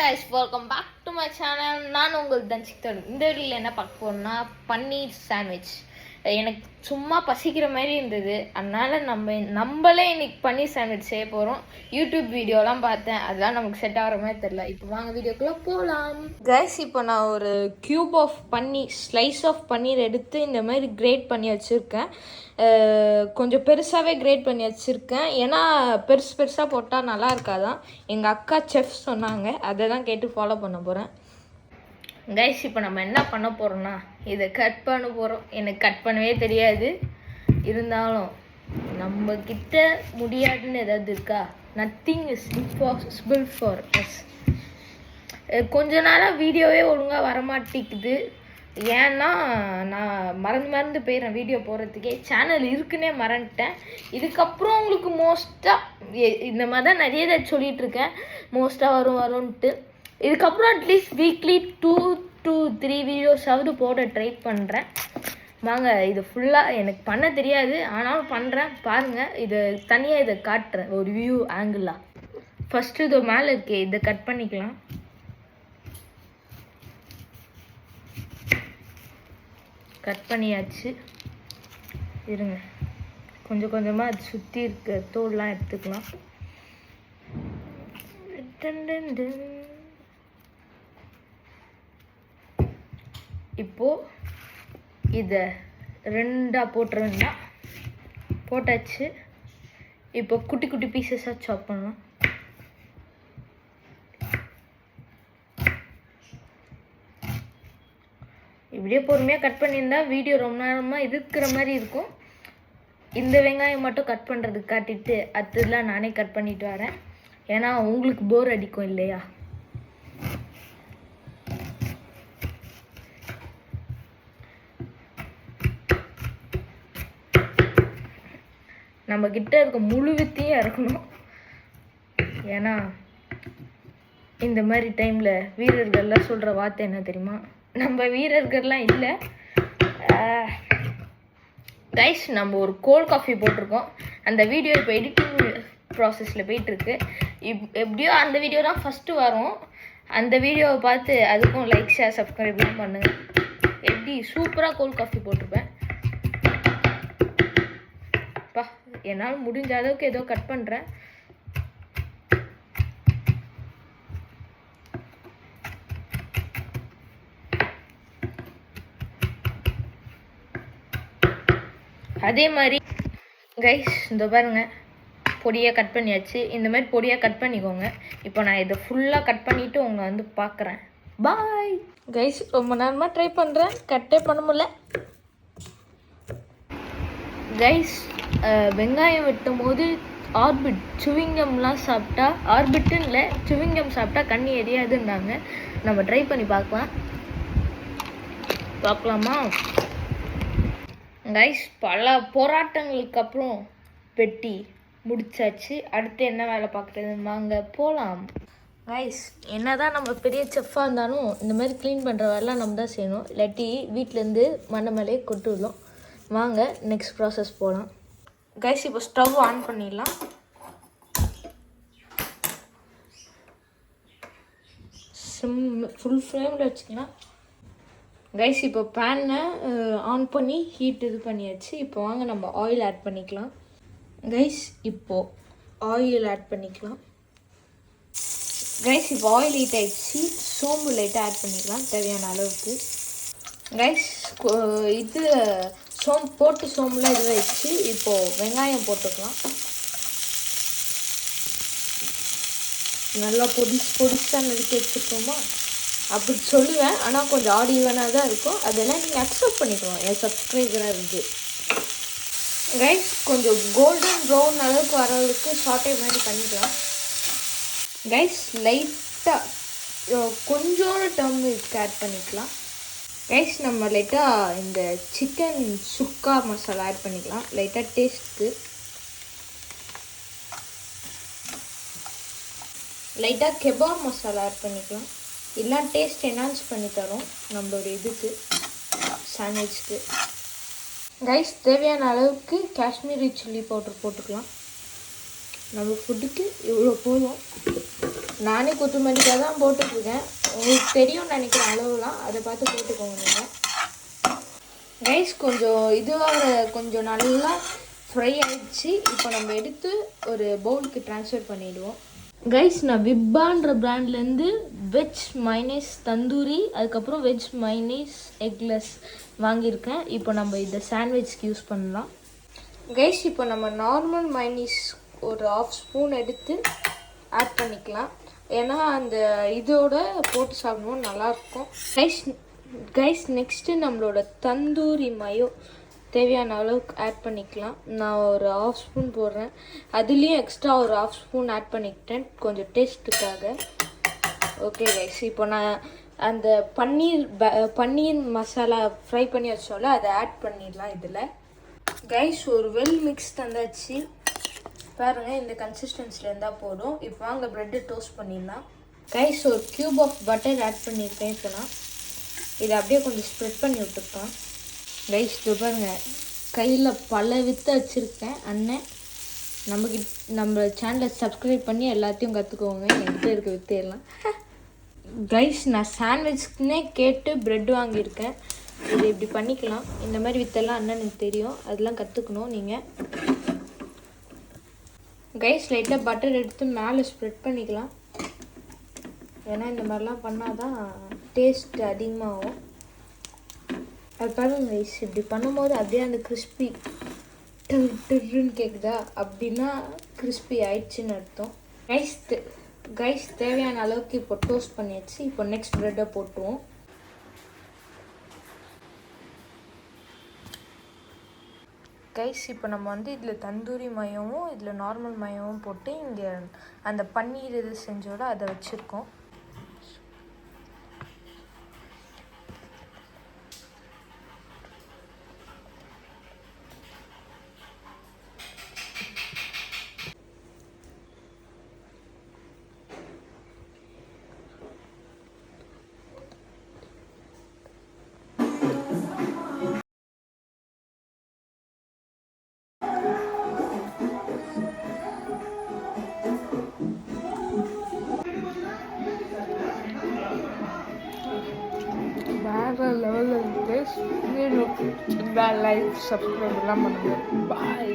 guys, welcome back to my channel. நான் உங்கள் தன்சிக்தர். இந்த வீடியோவில் என்ன பார்க்க போறோம்னா பன்னீர் சாண்ட்விச். எனக்கு சும்மா பசிக்கிற மாதிரி இருந்தது, அதனால நம்மளே இன்னைக்கு பன்னீர் சாண்ட்விச் செய்ய போகிறோம். யூடியூப் வீடியோலாம் பார்த்தேன், அதெல்லாம் நமக்கு செட் ஆகிற மாதிரி தெரியல. இப்போ வாங்க வீடியோக்குள்ளே போகலாம். கைஸ், இப்போ நான் ஒரு cube of paneer, slice of paneer எடுத்து இந்த மாதிரி கிரேட் பண்ணி வச்சுருக்கேன். கொஞ்சம் பெருசாகவே கிரேட் பண்ணி வச்சுருக்கேன், ஏன்னா பெருசாக போட்டால் நல்லா இருக்காதான். எங்கள் அக்கா செஃப் சொன்னாங்க, அதை தான் கேட்டு ஃபாலோ பண்ண போகிறேன். கைஸ், இப்போ நம்ம என்ன பண்ண போகிறோம்னா இதை கட் பண்ண போகிறோம். எனக்கு கட் பண்ணவே தெரியாது, இருந்தாலும் நம்மக்கிட்ட முடியாதுன்னு ஏதாவது இருக்கா? Nothing is impossible for us. கொஞ்ச நாளாக வீடியோவே ஒழுங்காக வரமாட்டேங்குது, ஏன்னா நான் மறந்து போயிடுறேன். வீடியோ போடுறதுக்கே சேனல் இருக்குன்னே மறந்துட்டேன். இதுக்கப்புறம் உங்களுக்கு மோஸ்ட்டாக இந்த மாதிரி தான் நிறைய இதை சொல்லிகிட்ருக்கேன், மோஸ்ட்டாக வரும்ன்ட்டு. இதுக்கப்புறம் அட்லீஸ்ட் வீக்லி 2 to 3 வீடியோஸாவது போட ட்ரை பண்ணுறேன். வாங்க, இது ஃபுல்லாக எனக்கு பண்ண தெரியாது, ஆனாலும் பண்ணுறேன். பாருங்கள், இதை தனியாக இதை காட்டுறேன் ஒரு வியூ ஆங்கிளாக. ஃபஸ்ட்டு இது மேலே இருக்கே, இதை கட் பண்ணிக்கலாம். கட் பண்ணியாச்சு. இருங்க, கொஞ்சம் கொஞ்சமாக அது சுற்றி இருக்க தோல்லாம் எடுத்துக்கலாம். இப்போது இதை 2 போட்டுருந்தா போட்டாச்சு. இப்போ குட்டி குட்டி பீசஸாக சாப் பண்ணலாம். இப்படியே பொறுமையாக கட் பண்ணியிருந்தா வீடியோ ரொம்ப நேரமாக இருக்கிற மாதிரி இருக்கும். இந்த வெங்காயம் மட்டும் கட் பண்ணுறதுக்கு காட்டிட்டு அடுத்ததுலாம் நானே கட் பண்ணிட்டு வரேன், ஏன்னா உங்களுக்கு போர் அடிக்கும் இல்லையா. நம்ம கிட்ட இருக்க முழு வித்தையும் இறக்கணும், ஏன்னா இந்த மாதிரி டைமில் வீரர்கள்லாம் சொல்கிற வார்த்தை என்ன தெரியுமா? நம்ம வீரர்கள்லாம் இல்லை கைஸ். நம்ம ஒரு கோல்ட் காஃபி போட்டிருக்கோம், அந்த வீடியோ இப்போ எடிட்டிங் ப்ராசஸில் போயிட்டுருக்கு. எப்படியோ அந்த வீடியோ தான் ஃபஸ்ட்டு வரும். அந்த வீடியோவை பார்த்து அதுக்கும் லைக், ஷேர், சப்ஸ்கிரைப்லாம் பண்ணுங்கள். எப்படி சூப்பராக கோல்ட் காஃபி போட்டிருப்பேன். பா, என்னால் முடிஞ்ச அளவுக்கு ஏதோ கட் பண்ணுறேன். அதே மாதிரி கைஸ், இந்த பாருங்க, பொடியாக கட் பண்ணியாச்சு. இந்த மாதிரி பொடியாக கட் பண்ணிக்கோங்க. இப்போ நான் இதை ஃபுல்லாக கட் பண்ணிவிட்டு உங்களை வந்து பார்க்குறேன். Bye guys. ரொம்ப நேரமாக ட்ரை பண்ணுறேன், கட்டே பண்ண முடியல கைஸ். வெங்காயம் வெட்டும் போது ஆர்பிட் சுவிங்கம்லாம் சாப்பிட்டா, ஆர்பிட்டுன்னு இல்லை, சுவிங்கம் சாப்பிட்டா கண்ணி எரியாதுன்னாங்க. நம்ம ட்ரை பண்ணி பார்க்கலாமா கைஸ்? பல போராட்டங்களுக்கு அப்புறம் வெட்டி முடிச்சாச்சு. அடுத்து என்ன வேலை பார்க்குறது, வாங்க போகலாம் கைஸ். என்ன தான் நம்ம பெரிய செஃப்பாக இருந்தாலும் இந்த மாதிரி க்ளீன் பண்ணுற வேலைலாம் நம்ம தான் செய்யணும், இல்லாட்டி வீட்டிலேருந்து மண்ணை மேலே கொட்டு விடலாம். வாங்க நெக்ஸ்ட் ப்ராசஸ் போகலாம் கைஸ். இப்போ ஸ்டவ் ஆன் பண்ணிடலாம். ஃபுல் ஃப்ளேமில் வச்சுக்கலாம் கைஸ். இப்போ பேனை ஆன் பண்ணி ஹீட் இது பண்ணியாச்சு. இப்போ வாங்க நம்ம ஆயில் ஆட் பண்ணிக்கலாம் கைஸ். இப்போது ஆயில் ஆட் பண்ணிக்கலாம் கைஸ். இப்போ ஆயில் ஹீட் ஆகிடுச்சு, சோம்பு லைட்டாக ஆட் பண்ணிக்கலாம் தேவையான அளவுக்கு கைஸ். இது சோம்புலாம் இதுவாகிடுச்சு. இப்போது வெங்காயம் போட்டுக்கலாம். நல்லா பொடிசாக நறுக்கி வச்சுருக்கோமா அப்படி சொல்லுவேன், ஆனால் கொஞ்சம் ஆடிவனாக தான் இருக்கும். அதெல்லாம் நீங்கள் அக்செப்ட் பண்ணிக்கணும், என் சப்ஸ்கிரைபராக இருக்குது கைஸ். கொஞ்சம் கோல்டன் ப்ரௌன் அளவுக்கு வர அளவுக்கு சாட்டே மாதிரி பண்ணிக்கலாம் கைஸ். லைட்டாக கொஞ்சோண்டு டர்மரிக் ஆட் பண்ணிக்கலாம் கைஸ். நம்ம லைட்டாக இந்த சிக்கன் சுக்கா மசாலா ஆட் பண்ணிக்கலாம் லைட்டாக டேஸ்ட்டுக்கு. லைட்டாக கெபாப் மசாலா ஆட் பண்ணிக்கலாம், எல்லாம் டேஸ்ட் என்ஹான்ஸ் பண்ணி தரும் நம்மளுடைய இதுக்கு, சாண்ட்விச்சுக்கு கைஸ். தேவையான அளவுக்கு காஷ்மீரி சில்லி பவுடர் போட்டுக்கலாம். நம்ம ஃபுட்டுக்கு இவ்வளோ போதும். நானே கொத்தமல்லிக்காக தான் போட்டுட்ருக்கேன். உங்களுக்கு தெரியும்னு நினைக்கிற அளவுலாம் அதை பார்த்து போட்டுக்கோங்க நீங்கள். ரைஸ் கொஞ்சம் இதுவாக கொஞ்சம் நல்லா ஃப்ரை ஆகிடுச்சு. இப்போ நம்ம எடுத்து ஒரு பவுலுக்கு ட்ரான்ஸ்ஃபர் பண்ணிவிடுவோம். கைஸ், நான் விப்பான்ற பிராண்ட்லேருந்து வெஜ் மைனஸ் தந்தூரி, அதுக்கப்புறம் வெஜ் மைனஸ் எக்லெஸ் வாங்கியிருக்கேன். இப்போ நம்ம இதை சாண்ட்விச்க்கு யூஸ் பண்ணலாம். கைஸ், இப்போ நம்ம நார்மல் மைனஸ் ஒரு 1/2 ஸ்பூன் எடுத்து ஆட் பண்ணிக்கலாம். ஏன்னா அந்த இதோட போட்டு சாப்பிடுவோம் நல்லாயிருக்கும். கைஸ் நெக்ஸ்ட்டு நம்மளோட தந்தூரி மயோ தேவையான அளவுக்கு ஆட் பண்ணிக்கலாம். நான் ஒரு 1/2 ஸ்பூன் போடுறேன். அதுலேயும் எக்ஸ்ட்ரா ஒரு 1/2 ஸ்பூன் ஆட் பண்ணிக்கிட்டேன் கொஞ்சம் டேஸ்ட்டுக்காக. ஓகே கைஸ், இப்போ நான் அந்த பன்னீர் மசாலா ஃப்ரை பண்ணி வச்சோம்ல அதை ஆட் பண்ணிடலாம் இதில். கைஸ், ஒரு வெல் மிக்ஸ் தந்தாச்சு பாருங்கள். இந்த கன்சிஸ்டன்சியில் இருந்தால் போதும். இப்போ வாங்க ப்ரெட்டு டோஸ்ட் பண்ணிடலாம். கைஸ், ஒரு க்யூப் ஆஃப் பட்டர் ஆட் பண்ணியிருக்கேன். இப்போ நான் இதை அப்படியே கொஞ்சம் ஸ்ப்ரெட் பண்ணி விட்டுருக்கேன். கைஸ், இது பாருங்கள், கையில் பல வித்தை வச்சுருக்கேன். அண்ணன் நம்ம சேனலை சப்ஸ்கிரைப் பண்ணி எல்லாத்தையும் கற்றுக்கோங்க. என்கிட்ட இருக்க வித்தையெல்லாம். கைஸ், நான் சாண்ட்விச்க்குன்னே கேட்டு ப்ரெட் வாங்கியிருக்கேன். இது இப்படி பண்ணிக்கலாம். இந்த மாதிரி வித்தெல்லாம் அண்ணனுக்கு தெரியும், அதெல்லாம் கற்றுக்கணும் நீங்கள். கைஸ், லைட்டாக பட்டர் எடுத்து மேலே ஸ்ப்ரெட் பண்ணிக்கலாம். ஏன்னா இந்த மாதிரிலாம் பண்ணால் தான் டேஸ்ட் அதிகமாகும். அது பாருங்க கைஸ், இப்படி பண்ணும்போது அப்படியே அந்த கிறிஸ்பி டர்ன்னு கேட்குதா, அப்படின்னா கிறிஸ்பி ஆயிடுச்சுன்னு அர்த்தம். கைஸ் தேவையான அளவுக்கு இப்போ டோஸ்ட் பண்ணியாச்சு. இப்போ நெக்ஸ்ட் ப்ரெட்டை போட்டுருவோம். கைஸ், இப்போ நம்ம வந்து இதில் தந்தூரி மயமும் இதில் நார்மல் மயமும் போட்டு இங்கே அந்த பன்னீர் இது செஞ்சோட அதை வச்சுருக்கோம். வேறு லெவலில் இருக்குது. லைக் சப்ஸ்கிரைப் எல்லாம் பண்ணுங்கள். பாய்.